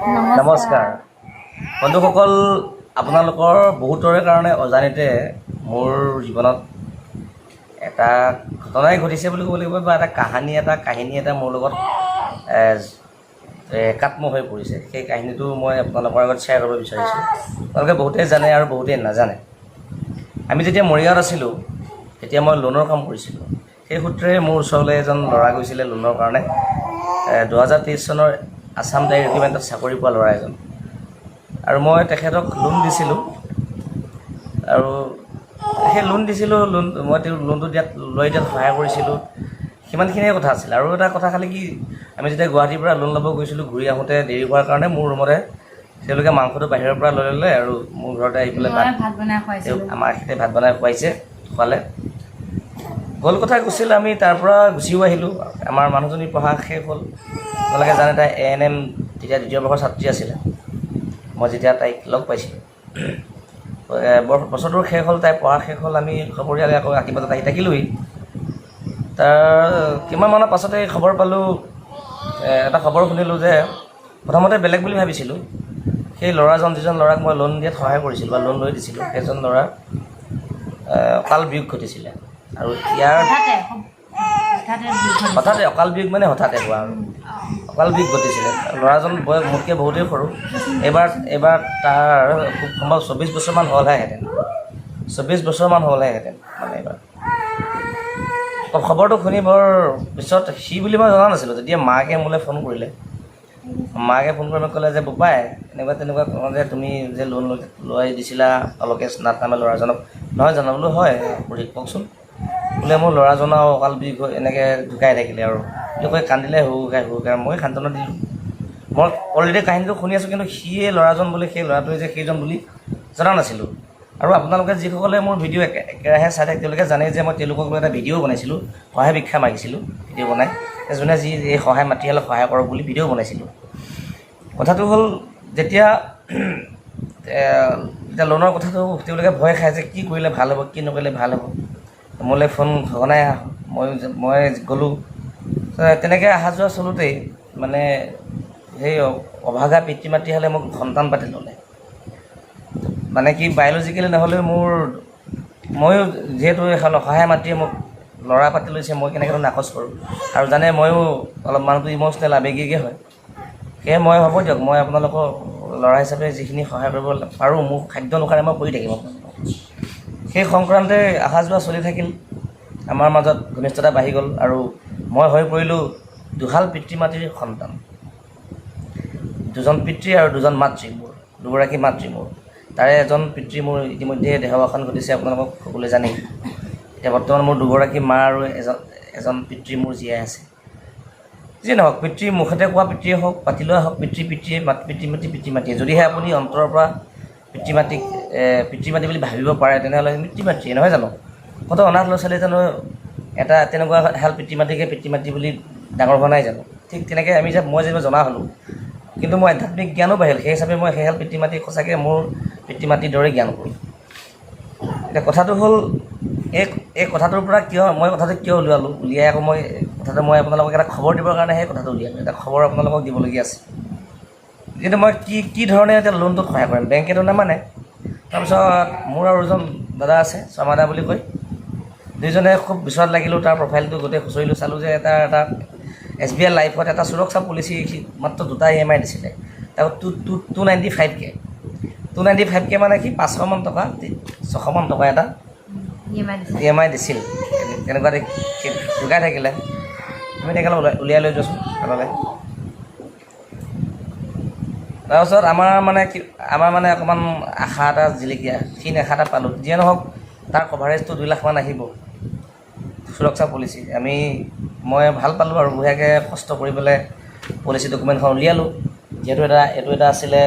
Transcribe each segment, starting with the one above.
নমস্কাৰ বন্ধুসকল, আপোনালোকৰ বহুতৰে কাৰণে অজানিতে মোৰ জীৱনত এটা ঘটনাই ঘটিছে বুলি ক'ব লাগিব, বা এটা কাহিনী এটা মোৰ লগত একাত্ম হৈ পৰিছে। সেই কাহিনীটো মই আপোনালোকৰ আগত শ্বেয়াৰ কৰিব বিচাৰিছোঁ। আপোনালোকে বহুতেই জানে আৰু বহুতেই নাজানে। আমি যেতিয়া মৰিগাঁৱত আছিলোঁ তেতিয়া মই লোনৰ কাম কৰিছিলোঁ। সেই সূত্ৰে মোৰ ওচৰলৈ এজন ল'ৰা গৈছিলে লোনৰ কাৰণে। 2023 চনৰ আছাম ডাইৰেক্ট ৰিক্ৰুটমেণ্টত চাকৰি পোৱা ল'ৰা এজন, আৰু মই তেখেতক লোন দিছিলোঁ। আৰু সেই লোন দিছিলোঁ, মই তেওঁ লোনটো লৈ দিয়াত সহায় কৰিছিলোঁ, সিমানখিনিয়ে কথা আছিল। আৰু এটা কথা খালি কি, আমি যেতিয়া গুৱাহাটীৰ পৰা লোন ল'ব গৈছিলোঁ, ঘূৰি আহোঁতে দেৰি হোৱাৰ কাৰণে মোৰ ৰুমতে তেওঁলোকে মাংসটো বাহিৰৰ পৰা লৈ ল'লে আৰু মোৰ ঘৰতে আহি পেলাই আমাৰ এখেতে ভাত বনাই খোৱালে। গ'ল কথা গৈছিল, আমি তাৰ পৰা গুচিও আহিলোঁ। আমাৰ মানুহজনী পঢ়া শেষ হ'ল। আপোনালোকে জানে তাই ANM তেতিয়া 2য় বৰ্ষৰ ছাত্ৰী আছিলে মই যেতিয়া তাইক লগ পাইছিলোঁ। বছৰটোৰ শেষ হ'ল, তাই পঢ়া শেষ হ'ল। আমি সপৰিয়ালে আকৌ আশীৰ্বাদত আহি থাকিলোঁহি। তাৰ কিমানমানৰ পাছতে খবৰ পালোঁ, এটা খবৰ শুনিলোঁ যে প্ৰথমতে বেলেগ বুলি ভাবিছিলোঁ। সেই যিজন ল'ৰাক মই লোন দিয়াত সহায় কৰিছিলোঁ বা লোন লৈ দিছিলোঁ, সেইজন ল'ৰাৰ অকাল বিয়োগ ঘটিছিলে। আৰু ইয়াৰ হঠাতে অকাল বিয়োগ মানে হঠাতে হোৱা আৰু অকাল বিয়োগ ঘটিছিলে। ল'ৰাজন বয়স মোতকৈ বহুতেই সৰু। এইবাৰ তাৰ খুব সম্ভৱ 24 বছৰমান হ'লহেঁতেন। 24 বছৰমান হ'লহেঁতেন মানে এইবাৰ। খবৰটো শুনি বৰ পিছত সি বুলি মই জনা নাছিলোঁ। তেতিয়া মাকে মোলৈ ফোন কৰিলে। মাকে ফোন কৰি মোক ক'লে যে বোপাই তেনেকুৱা যে তুমি যে লোন লৈ দিছিলা অলকেশ নাথ নামে ল'ৰাজনক। নহয় জানো বোলো হয়, কওকচোন। বোলে মোৰ ল'ৰাজনৰ অকাল বিয়োগ হৈ এনেকৈ ঢুকাই থাকিলে আৰু বুলি কৈ কান্দিলে হুকাই। মই সান্তনা দিলোঁ। মই অলৰেডি কাহিনীটো শুনি আছোঁ, কিন্তু সিয়ে ল'ৰাজন বুলি, সেই ল'ৰাটোৱে যে সেইজন বুলি জনা নাছিলোঁ। আৰু আপোনালোকে যিসকলে মোৰ ভিডিঅ' একেৰাহে চাই থাকে তেওঁলোকে জানে যে মই তেওঁলোকক লৈ এটা ভিডিঅ' বনাইছিলোঁ, সহায় ভিক্ষা মাগিছিলোঁ। ভিডিঅ' বনাই যোনে যি এই সহায় মাতি হ'লে সহায় কৰক বুলি ভিডিঅ' বনাইছিলোঁ। কথাটো হ'ল, যেতিয়া লোনৰ কথাটো তেওঁলোকে ভয় খায় যে কি কৰিলে ভাল হ'ব, কি নকৰিলে ভাল হ'ব। মোলৈ ফোন সঘনাই মই গ'লোঁ। তেনেকৈ অহা যোৱা চলোতেই মানে সেই অভাগা পিতৃ মাতৃ হ'লে মোক সন্তান পাতি ল'লে। মানে কি, বায়'লজিকেলি নহ'লেও ময়ো যিহেতু এখন অসহায় মাতৃয়ে মোক ল'ৰা পাতি লৈছে, মই কেনেকৈ নাকচ কৰোঁ। আৰু জানে ময়ো অলপ মানুহটো ইম'চনেল আৱেগিকে হয়। সেয়ে মই হ'ব দিয়ক, মই আপোনালোকৰ ল'ৰা হিচাপে যিখিনি সহায় কৰিব পাৰোঁ মোৰ খাদ্য অনুসাৰে মই কৰি থাকিম। সেই সংক্ৰান্তে অহা যোৱা চলি থাকিল। আমাৰ মাজত ঘনিষ্ঠতা বাঢ়ি গ'ল আৰু মই হৈ পৰিলোঁ দুহাল পিতৃ মাতৃৰ সন্তান। 2জন পিতৃ আৰু 2জন মাতৃ, মোৰ 2গৰাকী মাতৃ মোৰ। তাৰে এজন পিতৃ মোৰ ইতিমধ্যে দেহাৱসান ঘটিছে, আপোনালোকক সকলোৱে জানেই। এতিয়া বৰ্তমান মোৰ 2গৰাকী মা আৰু এজন পিতৃ মোৰ জীয়াই আছে। যি নহওক, পিতৃ মুখতে কোৱা পিতৃয়ে হওক, পাতি লোৱা হওক, পিতৃ মাতৃয়ে যদিহে আপুনি অন্তৰৰ পৰা পিতৃ মাতৃ বুলি ভাবিব পাৰে, তেনেহ'লে পিতৃ মাতৃয়ে নহয় জানো। কত অনাথ ল'ৰা ছোৱালী জানো এটা তেনেকুৱা এহাল পিতৃ মাতৃ বুলি ডাঙৰ হোৱা নাই জানো। ঠিক তেনেকৈ মই যেনিবা জনা হ'লোঁ, কিন্তু মই আধ্যাত্মিক জ্ঞানো বাঢ়িল। সেই হিচাপে মই সেইহাল পিতৃ মাতৃক সঁচাকৈ মোৰ পিতৃ মাতৃৰ দৰে জ্ঞান কৰোঁ। এতিয়া কথাটো হ'ল, এই কথাটোৰ পৰা মই কথাটো কিয় উলিয়াই আকৌ মই আপোনালোকক এটা খবৰ দিবৰ কাৰণে সেই কথাটো উলিয়ালোঁ। এটা খবৰ আপোনালোকক দিবলগীয়া আছে। কিন্তু মই কি ধৰণে এতিয়া লোনটোত সহায় কৰিম, বেংকেতো নামানে। তাৰপিছত মোৰ আৰু এজন দাদা আছে, শৰ্মাদা বুলি কয়। দুইজনে খুব বিচৰাত লাগিলোঁ। তাৰ প্ৰফাইলটো গোটেই খুচৰিলোঁ, চালোঁ যে এটা SBI লাইফত এটা সুৰক্ষা পলিচি মাত্ৰ 2টা EMI দিছিলে। তাকো 295K 295K মানে কি 500মান টকা 600মান টকা এটা EMI দিছিল। তেনেকুৱা ঢুকাই থাকিলে। তুমি তেখেতক উলিয়াই লৈ যোৱাচোন আপোনালোকে। তাৰপিছত আমাৰ মানে অকণমান আশা এটা জিলিকীয়া, ক্ষীণ আশা এটা পালোঁ। যিয়ে নহওক, তাৰ কভাৰেজটো 2 লাখমান আহিব সুৰক্ষা পলিচি। মই ভাল পালোঁ আৰু বঢ়িয়াকৈ কষ্ট কৰি পেলাই পলিচি ডকুমেণ্টখন উলিয়ালোঁ। যিহেতু এইটো এটা আছিলে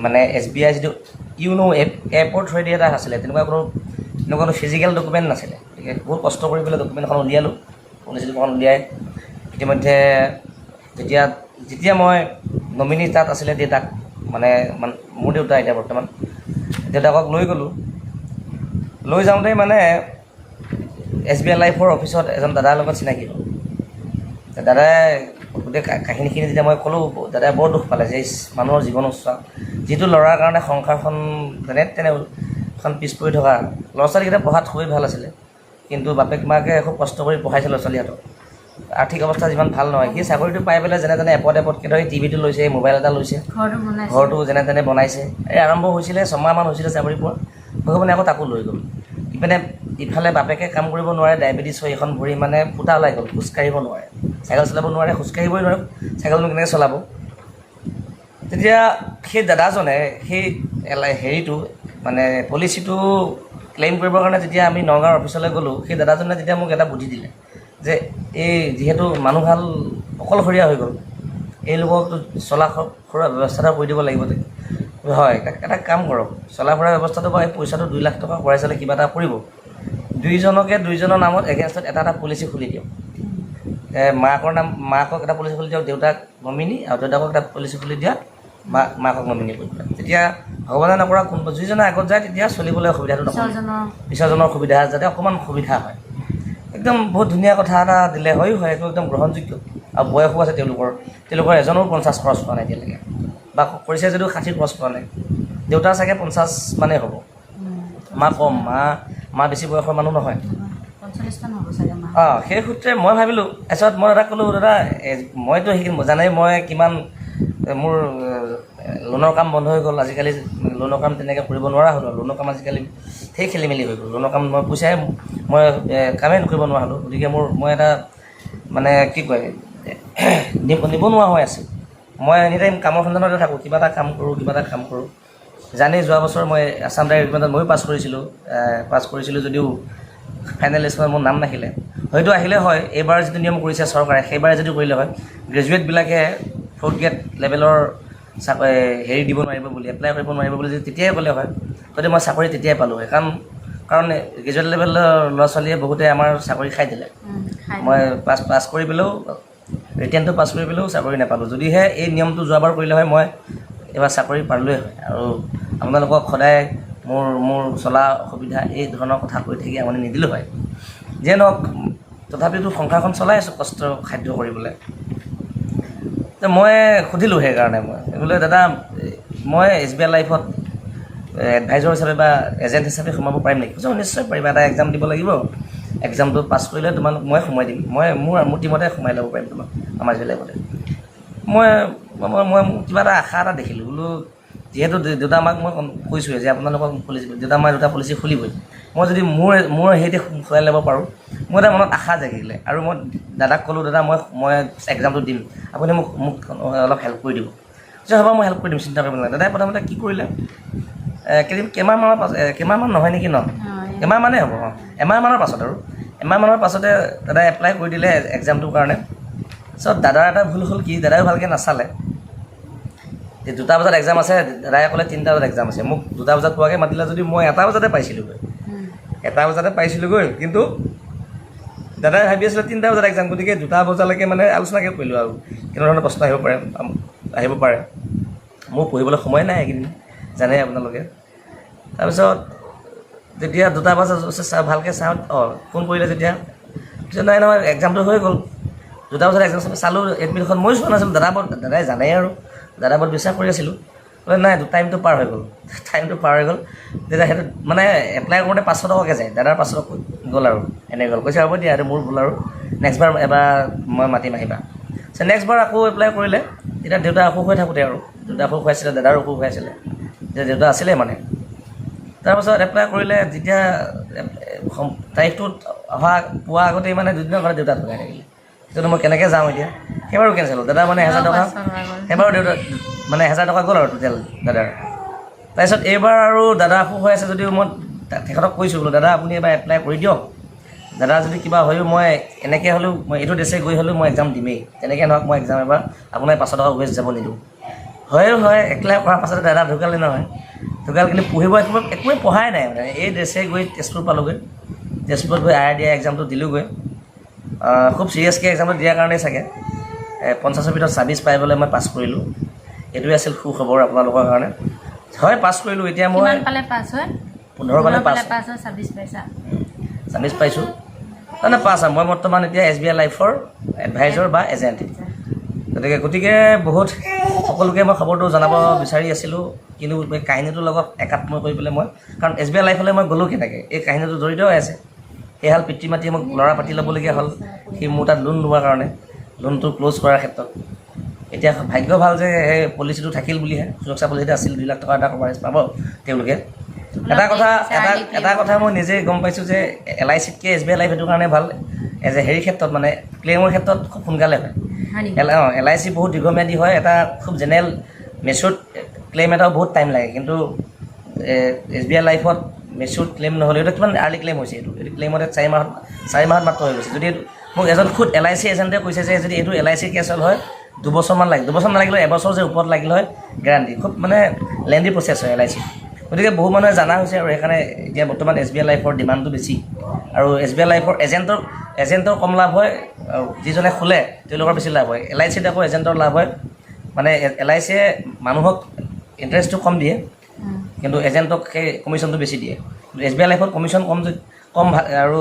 মানে SBI যিটো ইউনো এপৰ থ্ৰুৱেদি এটা আছিলে, তেনেকুৱা কোনো ফিজিকেল ডকুমেণ্ট নাছিলে। গতিকে বহুত কষ্ট কৰি পেলাই ডকুমেণ্টখন উলিয়ালোঁ। পলিচি ডকুমেণ্টখন উলিয়াই ইতিমধ্যে যেতিয়া মই নমিনী তাত আছিলে দেউতাক, মানে মোৰ দেউতা এতিয়া বৰ্তমান, দেউতাকক লৈ গ'লোঁ। লৈ যাওঁতেই মানে SBI লাইফৰ অফিচত এজন দাদাৰ লগত চিনাকি হ'ল। দাদাই গোটেই কাহিনীখিনি যেতিয়া মই ক'লোঁ দাদাই বৰ দুখ পালে যে মানুহৰ জীৱন উৎসাহ যিটো ল'ৰাৰ কাৰণে সংসাৰখন যেনে তেনে এখন পিছ পৰি থকা ল'ৰা ছোৱালীকেইটা পঢ়াত খুবেই ভাল আছিলে কিন্তু বাপেক মাকে খুব কষ্ট কৰি পঢ়াইছে ল'ৰা ছোৱালীহঁতক আৰ্থিক অৱস্থা যিমান ভাল নহয় সি চাকৰিটো পাই পেলাই যেনে তেনে এপদকে ধৰি টিভিটো লৈছে মোবাইল এটা লৈছে ঘৰটো যেনে তেনে বনাইছে এই আৰম্ভ হৈছিলে 6 মাহমান হৈছিলে চাকৰি পোৱা ভগৱানে আকৌ তাকো লৈ গ'ল ইপিনে ইফালে বাপেকে কাম কৰিব নোৱাৰে ডায়েবেটিছ হৈ এখন ভৰি মানে ফুটা ওলাই গ'ল খোজকাঢ়িব নোৱাৰে চাইকেল চলাব নোৱাৰে খোজকাঢ়িবই নোৱাৰে চাইকেলনো কেনেকৈ চলাব তেতিয়া সেই দাদাজনে সেই হেৰিটো মানে পলিচিটো ক্লেইম কৰিবৰ কাৰণে যেতিয়া আমি নগাঁৱৰ অফিচলৈ গ'লোঁ সেই দাদাজনে যেতিয়া মোক এটা বুদ্ধি দিলে যে এই যিহেতু মানুহ ভাল অকলশৰীয়া হৈ গ'ল এই লোককতো চলা ফুৰা ব্যৱস্থা এটা কৰি দিব লাগিব হয় এটা কাম কৰক চলা ফুৰা ব্যৱস্থাটো বা এই পইচাটো 2 লাখ টকা ভৰাই চালে কিবা এটা কৰিব দুইজনৰ নামত এগেইনষ্টত এটা পলিচি খুলি দিয়ক মাকক এটা পলিচি খুলি দিয়ক দেউতাক নমিনি আৰু দেউতাকক এটা পলিচি খুলি দিয়া মাকক নমিনি কৰি পেলাই তেতিয়া ভগৱানে নকৰা কোনোবা যিজনে আগত যায় তেতিয়া চলিবলৈ অসুবিধাটো নহয় পিছৰজনৰ সুবিধা যাতে অকণমান সুবিধা হয় একদম বহুত ধুনীয়া কথা এটা দিলে হয় এইটো একদম গ্ৰহণযোগ্য আৰু বয়সো আছে তেওঁলোকৰ এজনৰো 50 খৰচ পোৱা নাই এতিয়ালৈকে বা কৰিছে যদিও 60 খৰচ পোৱা নাই দেউতা চাগে 50 মানেই হ'ব মা কম মা বেছি বয়সৰ মানুহ নহয় সেই সূত্ৰে মই ভাবিলোঁ তাৰপিছত মই দাদাক ক'লোঁ দাদা মইতো সেইখিনি জানেই মই কিমান মোৰ লোনৰ কাম বন্ধ হৈ গ'ল আজিকালি লোনৰ কাম তেনেকৈ কৰিব নোৱাৰা হ'লোঁ লোনৰ কাম আজিকালি সেই খেলি মেলি হৈ গ'ল লোনৰ কাম মই পইচাই মই কামেই কৰিব নোৱাৰা হ'লোঁ গতিকে মই এটা মানে কি কয় নিবনুৱা হৈ আছোঁ মই এনি টাইম কামৰ সন্ধানতে থাকোঁ কিবা এটা কাম কৰোঁ জানেই যোৱা বছৰ মই আছাম ডাইৰেক্ট ৰিক্ৰুটমেণ্টত ময়ো পাছ কৰিছিলোঁ যদিও ফাইনেল লিষ্টত মোৰ নাম নাহিলে হয়তো আহিলে হয় এইবাৰ যিটো নিয়ম কৰিছে চৰকাৰে সেইবাৰে যদি কৰিলে হয় গ্ৰেজুৱেটবিলাকে 4th গ্ৰেড লেভেলৰ হেৰি দিব নোৱাৰিব বুলি এপ্লাই কৰিব নোৱাৰিব বুলি যদি তেতিয়াই ক'লে হয় গতিকে মই চাকৰি তেতিয়াই পালোঁ হয় কাৰণ গ্ৰেজুৱেট লেভেলৰ ল'ৰা ছোৱালীয়ে বহুতে আমাৰ চাকৰি খাই দিলে মই পাছ কৰি পেলাইও ৰিটেনটো পাছ কৰি পেলাইও চাকৰি নাপালোঁ যদিহে এই নিয়মটো যোৱাবাৰ কৰিলে হয় মই এইবাৰ চাকৰি পালোৱে হয় আৰু আপোনালোকক সদায় মোৰ চলা অসুবিধা এই ধৰণৰ কথা কৈ থাকি আমনি নিদিলোঁ হয় যিয়ে নহওক তথাপিতো সংসাৰখন চলাই আছোঁ কষ্ট খাদ্য কৰিবলৈ মই সুধিলোঁ সেইকাৰণে মই বোলে দাদা মই SBI লাইফত এডভাইজৰ হিচাপে বা এজেণ্ট হিচাপে সোমাব পাৰিম নেকি নিশ্চয় পাৰিবা এটা এক্সাম দিব লাগিব এক্সামটো পাছ কৰিলে তোমালোক মই সোমাই দিম মই মোৰ টিমতে সোমাই ল'ব পাৰিম তোমাক আমাৰ SBI লাইফতে মই কিবা এটা আশা এটা দেখিলোঁ বোলো যিহেতু দেউতা মাক মই কৈছোঁৱে যে আপোনালোকক পলিচি দেউতা মায়ে দুটা পলিচি খুলিবই মই যদি মোৰ সেইতে খুৱাই ল'ব পাৰোঁ মোৰ এটা মনত আশা জাগিলে আৰু মই দাদাক ক'লোঁ দাদা মই এক্সামটো দিম আপুনি মোক অলপ হেল্প কৰি দিব যে হ'ব মই হেল্প কৰি দিম চিন্তা কৰিব নালাগে দাদাই প্ৰথমতে কি কৰিলে কেইমাহমান নহয় নেকি এমাহমানেই হ'ব এমাহমানৰ পাছতে দাদাই এপ্লাই কৰি দিলে এক্সামটোৰ কাৰণে তাৰপিছত দাদাৰ এটা ভুল হ'ল কি দাদাই ভালকৈ নাচালে 2টা বজাত এক্সাম আছে দাদাই ক'লে 3টা বজাত এক্সাম আছে মোক 2টা বজাত পোৱাকৈ মাতিলে যদি মই 1টা বজাতে পাইছিলোঁগৈ কিন্তু দাদাই ভাবি আছিলে 3টা বজাত এক্সাম গতিকে 2টা বজালৈকে মানে আলোচনাকৈ কৰিলোঁ আৰু কেনেধৰণৰ প্ৰশ্ন আহিব পাৰে মোৰ পঢ়িবলৈ সময় নাই এইকেইদিন জানে আপোনালোকে তাৰপিছত যেতিয়া 2টা বজাত ভালকৈ চাওঁ ফোন কৰিলে যেতিয়া পিছত নাই নহয় এক্সামটো হৈ গ'ল 2টা বজাত এক্সাম চালোঁ এডমিটখন ময়ো চোৱা নাছিলোঁ দাদাই জানেই আৰু দাদা বৰ বিশ্বাস কৰি আছিলোঁ নাই টাইমটো পাৰ হৈ গ'ল তেতিয়া সেইটো মানে এপ্লাই কৰোঁতে 500 টকাকৈ যায় দাদাৰ 500 টকা গ'ল আৰু এনেকৈ গ'ল কৈছে হ'ব দিয়া এইটো মোৰ ভুল আৰু নেক্সটবাৰ এবাৰ মই মাতিম আহিবা নেক্সটবাৰ আকৌ এপ্লাই কৰিলে তেতিয়া দেউতা অসুখ হৈ থাকোঁতে আৰু দেউতা অসুখ হৈ আছিলে দাদাৰ অসুখ হৈ আছিলে যে দেউতা আছিলে মানে তাৰপাছত এপ্লাই কৰিলে যেতিয়া তাৰিখটোত পোৱা আগতেই মানে 2 দিনৰ আগতে দেউতা ঢুকাই থাকিলে তেতিয়া মই কেনেকৈ যাওঁ এতিয়া সেইবাৰো কেঞ্চেল হ'ল দাদা মানে 1000 টকা সেইবাৰো দেউতা মানে 1000 টকা গ'ল আৰু টোটেল দাদাৰ তাৰপিছত এইবাৰ আৰু দাদা অসুখ হৈ আছে যদিও মই তেখেতক কৈছোঁ বোলো দাদা আপুনি এবাৰ এপ্লাই কৰি দিয়ক দাদা যদি কিবা হয়ও মই এনেকৈ হ'লেও মই এইটো ডেছে গৈ হ'লেও মই এক্সাম দিমেই তেনেকৈ নহওক মই এক্সাম এবাৰ আপোনাৰ 500 টকা ৱেষ্ট যাব নিদিওঁ হয় এপ্লাই কৰাৰ পাছতে দাদা ঢুকালে নহয় কিন্তু পঢ়িব একোৱে পঢ়াই নাই মানে এই ড্ৰেছে গৈ তেজপুৰ পালোঁগৈ তেজপুৰত গৈ IRDI এক্সামটো দিলোঁগৈ খুব চিৰিয়াছকৈ এক্সামটো দিয়াৰ কাৰণেই চাগে 50ৰ ভিতৰত 26 পাই পেলাই মই পাছ কৰিলোঁ এইটোৱে আছিল সুখবৰ আপোনালোকৰ কাৰণে হয় পাছ কৰিলোঁ এতিয়া মই 15 পালে পাছ 26 পাইছোঁ তাৰমানে পাছ মই বৰ্তমান এতিয়া SBI লাইফৰ এডভাইজৰ বা এজেণ্ট গতিকে বহুত সকলোকে মই খবৰটো জনাব বিচাৰি আছিলোঁ, কিন্তু এই কাহিনীটোৰ লগত একাত্ম কৰি পেলাই মই, কাৰণ SBI লাইফলৈ মই গ'লোঁ কেনেকৈ, এই কাহিনীটো জড়িত হৈ আছে। সেইহাল পিতৃ মাতৃয়ে মোক ল'ৰা পাতি ল'বলগীয়া হ'ল, সি মোৰ তাত লোন লোৱাৰ কাৰণে, লোনটো ক্ল'জ কৰাৰ ক্ষেত্ৰত। এতিয়া ভাগ্য ভাল যে সেই পলিচিটো থাকিল বুলিহে, সুৰক্ষা পলিচিটো আছিল, 2 লাখ টকা এটা কভাৰেজ পাব তেওঁলোকে। এটা কথা মই নিজে গম পাইছোঁ যে LICতকৈ SBI লাইফ সেইটো কাৰণে ভাল, এজ এ হেৰি ক্ষেত্ৰত মানে ক্লেইমৰ ক্ষেত্ৰত খুব সোনকালে হয়। LIC বহুত দীৰ্ঘম্যাদী হয়, এটা খুব জেনেৰেল মেচিউৰ্ড ক্লেইম এটাও বহুত টাইম লাগে, কিন্তু SBI লাইফত মেচিউৰ্ড ক্লেইম নহ'লেও এইটো কিমান আৰ্লি ক্লেইম হৈছে, এইটো ক্লেইমতে 4 মাহত মাত্ৰ হৈ গৈছে। যদি মোক এজন খুদ LIC এজেণ্টে কৈছে যে যদি এইটো LIC কেছ হ'ল হয় 2 বছৰমান লাগে, 2 বছৰ নালাগিলে 1 বছৰ যে ওপৰত লাগিল হয় গেৰাণ্টি। খুব মানে লেণ্ডি প্ৰচেছ হয় LIC। গতিকে বহু মানুহে জানা হৈছে, আৰু সেইকাৰণে এতিয়া বৰ্তমান SBI লাইফৰ ডিমাণ্ডটো বেছি, আৰু SBI লাইফৰ এজেণ্টৰ কম লাভ হয়, আৰু যিজনে খোলে তেওঁলোকৰ বেছি লাভ হয়। LICত আকৌ এজেণ্টৰ লাভ হয়, মানে LICয়ে মানুহক ইণ্টাৰেষ্টটো কম দিয়ে, কিন্তু এজেণ্টক সেই কমিশ্যনটো বেছি দিয়ে। কিন্তু SBI লাইফত কমিশ্যন কম আৰু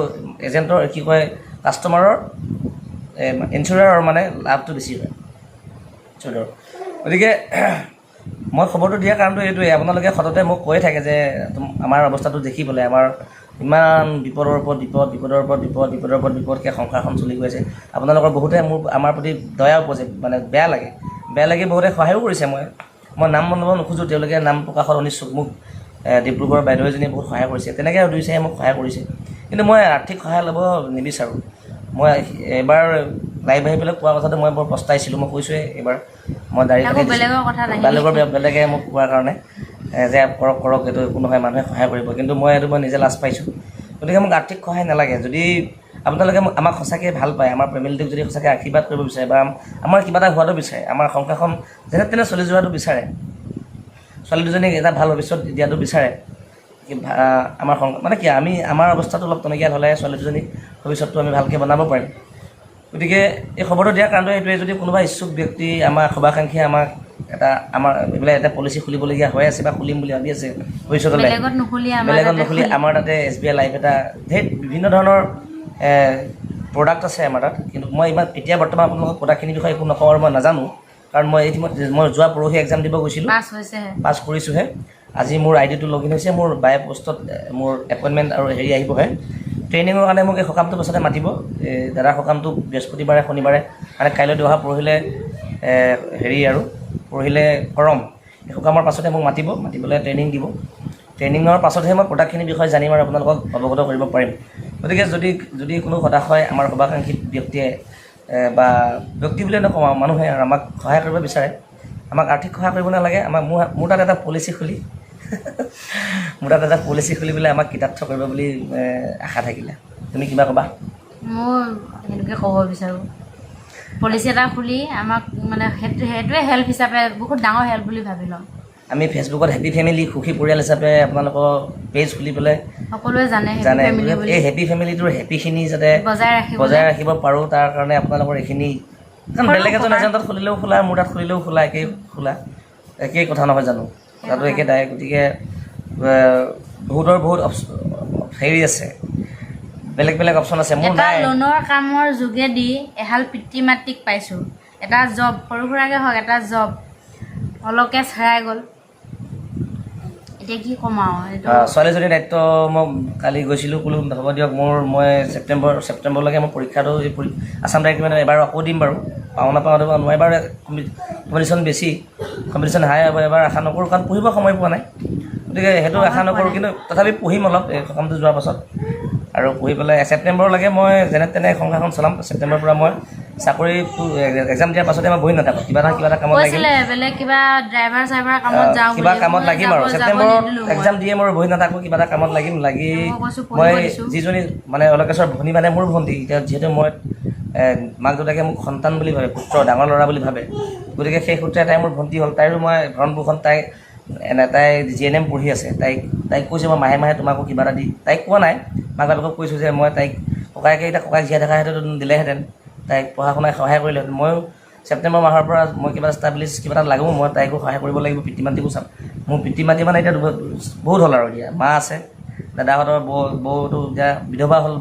এজেণ্টৰ কি কয় কাষ্টমাৰৰ ইঞ্চুৰাৰৰ মানে লাভটো বেছি হয় চুদৰ। গতিকে মই খবৰটো দিয়াৰ কাৰণটো এইটোৱে, আপোনালোকে সততে মোক কৈ থাকে যে আমাৰ অৱস্থাটো দেখি পেলাই আমাৰ ইমান বিপদৰ ওপৰত বিপদকৈ সংসাৰখন চলি গৈ আছে। আপোনালোকৰ বহুতে আমাৰ প্ৰতি দয়া উপজে, মানে বেয়া লাগে বহুতে সহায়ো কৰিছে। মই নাম বনাব নোখোজোঁ, তেওঁলোকে নাম প্ৰকাশত অনিচ্ছুক। মোক ডিব্ৰুগড়ৰ বাইদেউ এজনীয়ে বহুত সহায় কৰিছে, তেনেকৈ 2-4 মোক সহায় কৰিছে, কিন্তু মই আৰ্থিক সহায় ল'ব নিবিচাৰোঁ। মই এবাৰ লাইভ আহি পেলাই কোৱা কথাটো মই বৰ পস্তাইছিলোঁ, মই কৈছোঁৱে এইবাৰ মই বেলেগে মোক কোৱাৰ কাৰণে যে কৰক এইটো একো নহয়, মানুহে সহায় কৰিব, কিন্তু মই নিজে লাজ পাইছোঁ। গতিকে মোক আৰ্থিক সহায় নালাগে। যদি আপোনালোকে আমাক সঁচাকৈ ভাল পায়, আমাৰ ফেমিলিটোক যদি সঁচাকৈ আশীৰ্বাদ কৰিব বিচাৰে, বা আমাৰ কিবা এটা হোৱাটো বিচাৰে, আমাৰ সংসাৰখন যেনে তেনে চলি যোৱাটো বিচাৰে, ছোৱালী দুজনীক এটা ভাল ভৱিষ্যত দিয়াটো বিচাৰে, আমাৰ মানে কি আমাৰ অৱস্থাটো অলপ টনকীয়াল হ'লে ছোৱালী দুজনীক ভৱিষ্যতটো আমি ভালকৈ বনাব পাৰিম। গতিকে এই খবৰটো দিয়াৰ কাৰণটো এইটোৱে, যদি কোনোবা ইচ্ছুক ব্যক্তি আমাৰ শুভাকাংক্ষীয়ে আমাৰ এইবিলাক এটা পলিচি খুলিবলগীয়া হৈ আছে বা খুলিম বুলি ভাবি আছে ভৱিষ্যতলৈ, বেলেগত নুখুলি আমাৰ তাতে SBI লাইফ এটা বিভিন্ন ধৰণৰ প্ৰডাক্ট আছে আমাৰ তাত। কিন্তু মই এতিয়া বৰ্তমান আপোনালোকক প্ৰডাক্টখিনিৰ বিষয়ে একো নকওঁ, আৰু মই নাজানো, কাৰণ মই মই যোৱা পৰহি এক্সাম দিব গৈছিলোঁ, পাছ কৰিছোঁহে। আজি মোৰ আইডিটো লগ ইন হৈছে, মোৰ বাই পষ্টত মোৰ এপইণ্টমেণ্ট আৰু হেৰি আহিবহে ট্ৰেইনিঙৰ কাৰণে। মোক এই সকামটো পাছতে মাতিব, দাদাৰ সকামটো বৃহস্পতিবাৰে শনিবাৰে, মানে কাইলৈ অহা পৰহিলৈ হেৰি আৰু পৰহিলৈ কৰম, এই সকামৰ পাছতে মোক মাতি পেলাই ট্ৰেইনিং দিব। ট্ৰেইনিঙৰ পাছতহে মই প্ৰডাক্টখিনিৰ বিষয়ে জানিম আৰু আপোনালোকক অৱগত কৰিব পাৰিম। গতিকে যদি কোনো হতাশ হয় আমাৰ শুভাকাংক্ষী ব্যক্তিয়ে বা ব্যক্তি বুলিয়ে নকওঁ, মানুহে আৰু আমাক সহায় কৰিব বিচাৰে, আমাক আৰ্থিক সহায় কৰিব নালাগে, মোৰ তাত এটা পলিচি খুলি পেলাই আমাক কৃতাৰ্থ কৰিব বুলি আশা থাকিলে। তুমি কিবা ক'বা? মই এনেকৈ ক'ব বিচাৰোঁ, পলিচি এটা খুলি আমাক মানে সেইটোৱে হেল্প হিচাপে বহুত ডাঙৰ হেল্প বুলি ভাবি ল'ম। আমি ফেচবুকত হেপী ফেমিলি, সুখী পৰিয়াল হিচাপে আপোনালোকৰ পেজ খুলি পেলাই সকলোৱে জানে এই হেপী ফেমিলিটোৰ হেপীখিনি যাতে বজাই ৰাখিব পাৰোঁ, তাৰ কাৰণে আপোনালোকৰ এইখিনি, কাৰণ বেলেগ এজন এজেণ্টত খুলিলেও খোলা, মোৰ তাত খুলিলেও খোলা, একেই কথা নহয় জানো, তাতো একেটাই। গতিকে বহুত হেৰি আছে, বেলেগ অপশ্যন আছে। মোৰ নাই লোনৰ কামৰ যোগেদি এহাল পিতৃ মাতৃক পাইছোঁ, এটা জব সৰু সুৰাকৈ হওক, এটা জব অলকে হেৰাই গ'ল, এতিয়া কি ক'ম আৰু। ছোৱালীজনীৰ দায়িত্ব মই কালি গৈছিলোঁ, ক'লোঁ হ'ব দিয়ক, মই ছেপ্টেম্বৰলৈকে মোৰ পৰীক্ষাটো আছাম ডাইৰেক্ট মানে এবাৰ আকৌ দিম বাৰু, পাওঁ নাপাওঁ মই এবাৰ কম্পিটিশ্যন বেছি, কম্পিটিশ্যন হাই হ'ব, এবাৰ আশা নকৰোঁ, কাৰণ পঢ়িব সময় পোৱা নাই। গতিকে সেইটো আশা নকৰোঁ, কিন্তু তথাপি পঢ়িম অলপ এই সকামটো যোৱাৰ পাছত, আৰু পঢ়ি পেলাই ছেপ্টেম্বৰলৈকে মই যেনে তেনে সংসাৰখন চলাম। ছেপ্টেম্বৰৰ পৰা মই চাকৰিটো এক্সাম দিয়াৰ পাছতে মই বহি নাথাকোঁ, কিবা এটা কামত লাগিম, কিবা কামত লাগিম আৰু ছেপ্টেম্বৰত এক্সাম দিয়ে মই বহি নাথাকোঁ, কিবা এটা কামত লাগি মই যিজনী মানে অলকেশ্বৰ ভনী, মানে মোৰ ভণ্টি, এতিয়া যিহেতু মই মাক দেউতাকে মোক সন্তান বুলি ভাবে, পুত্ৰ ডাঙৰ ল'ৰা বুলি ভাবে, গতিকে সেই সূত্ৰে তাই মোৰ ভণ্টি হ'ল। তাইৰো মই ভৰণ পোষণ, তাই GNM পঢ়ি আছে, তাইক কৈছোঁ মই মাহে তোমাকো কিবা এটা দি, তাইক কোৱা নাই, মাক বাপেকক কৈছোঁ যে মই তাইক ককায়েক জীয়াই থকাহেঁতেন দিলেহেঁতেন, তাইক পঢ়া শুনাই সহায় কৰিলেহেঁতেন। ময়ো ছেপ্টেম্বৰ মাহৰ পৰা মই কিবা এটা লাগোঁ, মই তাইকো সহায় কৰিব লাগিব, পিতৃ মাতৃকো চাম। মোৰ পিতৃ মাতৃ মানে এতিয়া বহুত হ'ল আৰু, এতিয়া মা আছে, দাদাহঁতৰ বৌটো এতিয়া বিধৱা হ'ল,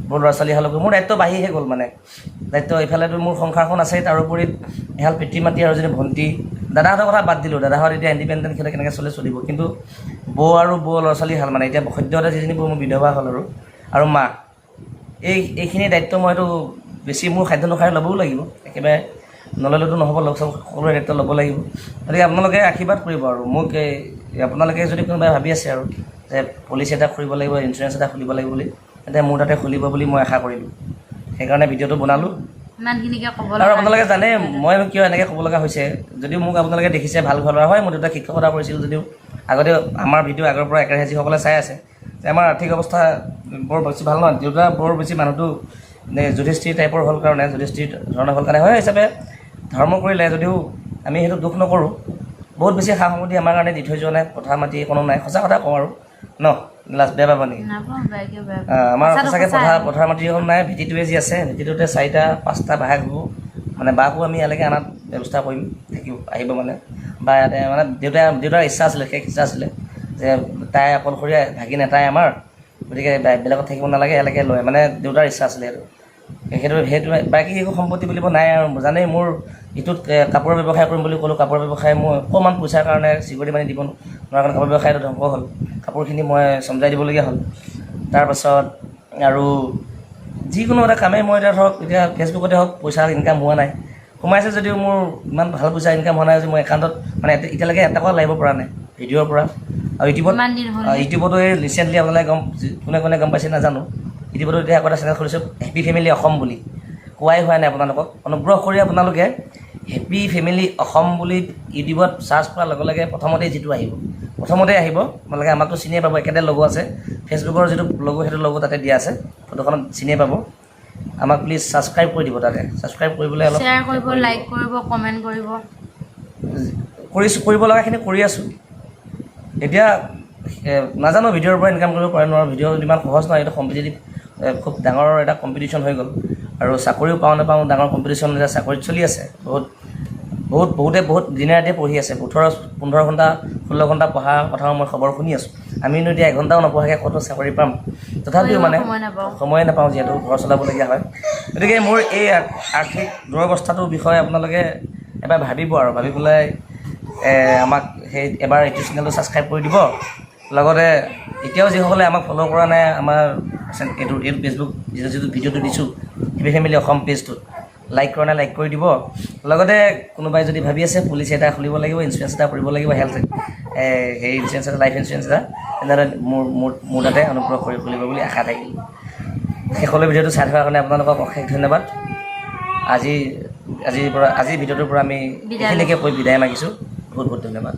বৌ ল'ৰা ছোৱালী হ'লগৈ, মোৰ দায়িত্ব বাঢ়িহে গ'ল মানে। দায়িত্ব এইফালেতো মোৰ সংসাৰখন আছেই, তাৰোপৰি এহাল পিতৃ মাতৃ আৰু যদি ভণ্টি, দাদাহঁতৰ কথা বাদ দিলোঁ, দাদাহঁত এতিয়া ইণ্ডিপেণ্ডেণ্ট সিহঁতে কেনেকৈ চলিব, কিন্তু বৌ আৰু বৌ ল'ৰা ছোৱালী হাল মানে এতিয়া সদ্যহতে যিজনী বৌ মোৰ বিধৱা হ'ল আৰু মা, এইখিনি দায়িত্ব মইতো বেছি মোৰ খাদ্য অনুসাৰে ল'বও লাগিব, একেবাৰে নল'লেতো নহ'ব, সকলোৰে দায়িত্ব ল'ব লাগিব। গতিকে আপোনালোকে আশীৰ্বাদ কৰিব আৰু মোক আপোনালোকে যদি কোনোবাই ভাবি আছে আৰু যে পলিচি এটা খুলিব লাগিব, ইঞ্চুৰেঞ্চ এটা খুলিব লাগিব বুলি, তেতিয়া মোৰ তাতে খুলিব বুলি মই আশা কৰিলোঁ, সেইকাৰণে ভিডিঅ'টো বনালোঁ। ইমানখিনিকে ক'ব আৰু আপোনালোকে জানে মই কিয় এনেকৈ ক'ব লগা হৈছে, যদিও মোক আপোনালোকে দেখিছে ভাল ঘৰ ল'ৰা হয়, মোৰ দেউতা শিক্ষকতা কৰিছিল যদিও আগতে আমাৰ ভিডিঅ' আগৰ পৰা একেৰাহে যিসকলে চাই আছে যে আমাৰ আৰ্থিক অৱস্থা বৰ বেছি ভাল নহয়, দেউতা বৰ বেছি মানুহটো যুধিষ্ঠিৰ টাইপৰ হ'ল কাৰণে, যুধিষ্ঠিৰ ধৰণৰ হ'ল কাৰণে হয় হিচাপে ধৰ্ম কৰিলে, যদিও আমি সেইটো দুখ নকৰোঁ, বহুত বেছি সা সামগ্ৰী আমাৰ কাৰণে দি থৈ যোৱা নাই, পথাৰ মাটি কোনো নাই, সঁচা কথা কওঁ আৰু ন, লাষ্ট বেয়া পাবা নেকি? আমাৰ সঁচাকৈ পথাৰ মাটি এখন নাই, ভেটিটোৱে যি আছে, ভেটিটোতে 4টা 5টা বাঁহে হ'ব, মানে বাঘো আমি ইয়ালৈকে অনাত ব্যৱস্থা কৰিম, আহিব মানে, বা ইয়াতে মানে দেউতাৰ ইচ্ছা আছিলে, শেষ ইচ্ছা আছিলে যে তাই অকলশৰীয়া ভাগিন এটাই আমাৰ, গতিকে বেলেগত থাকিব নালাগে, ইয়ালৈকে লয়, মানে দেউতাৰ ইচ্ছা আছিলে সেইটো বাকী একো সম্পত্তি বুলিব নাই আৰু জানেই মোৰ ইটোত কাপোৰৰ ব্যৱসায় কৰিম বুলি ক'লোঁ, কাপোৰৰ ব্যৱসায় মই অকণমান পইচাৰ কাৰণে চিকিউৰিটি মানি দিব নোৱাৰা কাৰণে কাপোৰ ব্যৱসায়টো ধ্বংস হ'ল, কাপোৰখিনি মই চমজাই দিবলগীয়া হ'ল। তাৰপাছত আৰু যিকোনো এটা কামেই মই এতিয়া ধৰক এতিয়া ফেচবুকতে হওক পইচা ইনকাম হোৱা নাই, সোমাইছে যদিও মোৰ ইমান ভাল পইচা ইনকাম হোৱা নাই যে মই একাউণ্টত মানে এতিয়ালৈকে এটা টকা লাগিব পৰা নাই ভিডিঅ'ৰ পৰা। আৰু ইউটিউবতো এই ৰিচেণ্টলি আপোনালোকে কোনে গম পাইছে নাজানো, ইউটিউবতো এতিয়া আকৌ এটা চেনেল খুলিছোঁ হেপী ফেমিলি অসম বুলি, কোৱাই হোৱা নাই আপোনালোকক, অনুগ্ৰহ কৰি আপোনালোকে হেপী ফেমিলি অসম বুলি ইউটিউবত চাৰ্চ কৰাৰ লগে লগে প্ৰথমতে আহিব, আপোনালোকে আমাকতো চিনিয়ে পাব, একেটা লগো আছে, ফেচবুকৰ যিটো লগো সেইটো লগো তাতে দিয়া আছে, ফটোখনত চিনিয়ে পাব, আমাক প্লিজ ছাবস্ক্ৰাইব কৰি দিব, তাতে ছাবস্ক্ৰাইব কৰিবলৈ অলপ শ্বেয়াৰ কৰিব, লাইক কৰিব, কমেণ্ট কৰিব লগাখিনি কৰি আছোঁ। এতিয়া নাজানো ভিডিঅ'ৰ পৰা ইনকাম কৰিব পাৰে নোৱাৰোঁ, ভিডিঅ' ইমান সহজ নহয়, এইটো কম্পিটিটিভ খুব ডাঙৰ এটা কম্পিটিশ্যন হৈ গ'ল, আৰু চাকৰিও পাওঁ নাপাওঁ ডাঙৰ কম্পিটিশ্যন এতিয়া চাকৰিত চলি আছে, বহুতে দিনে ৰাতিয়ে পঢ়ি আছে, 15 ঘণ্টা 16 ঘণ্টা পঢ়া কথাও মই খবৰ শুনি আছোঁ। আমিনো এতিয়া এঘণ্টাও নপঢ়াকৈ ক'তো চাকৰি পাম, তথাপিও মানে সময়ে নাপাওঁ যিহেতু ঘৰ চলাবলগীয়া হয়। গতিকে মোৰ এই আৰ্থিক দুৰৱস্থাটোৰ বিষয়ে আপোনালোকে এবাৰ ভাবিব আৰু ভাবি পেলাই আমাক এবাৰ ইউটিউব চেনেলটো ছাবস্ক্ৰাইব কৰি দিব, লগতে এতিয়াও যিসকলে আমাক ফ'ল' কৰা নাই আমাৰ এইটো ফেচবুক যিটো ভিডিঅ'টো দিছোঁ হেপী ফেমিলি অসম পেজটোত লাইক কৰা নাই লাইক কৰি দিব, লগতে কোনোবাই যদি ভাবি আছে পলিচি এটা খুলিব লাগিব, ইঞ্চুৰেঞ্চ এটা কৰিব লাগিব, হেল্থ ইঞ্চুৰেঞ্চ এটা, লাইফ ইঞ্চুৰেঞ্চ এটা, তেনেদৰে মোৰ তাতে অনুগ্ৰহ কৰি খুলিব বুলি আশা থাকিল। শেষলৈ ভিডিঅ'টো চাই থকাৰ কাৰণে আপোনালোকক অশেষ ধন্যবাদ। আজিৰ ভিডিঅ'টোৰ পৰা আমি এইখিনিকে কৈ বিদায় মাগিছোঁ, বহুত ধন্যবাদ।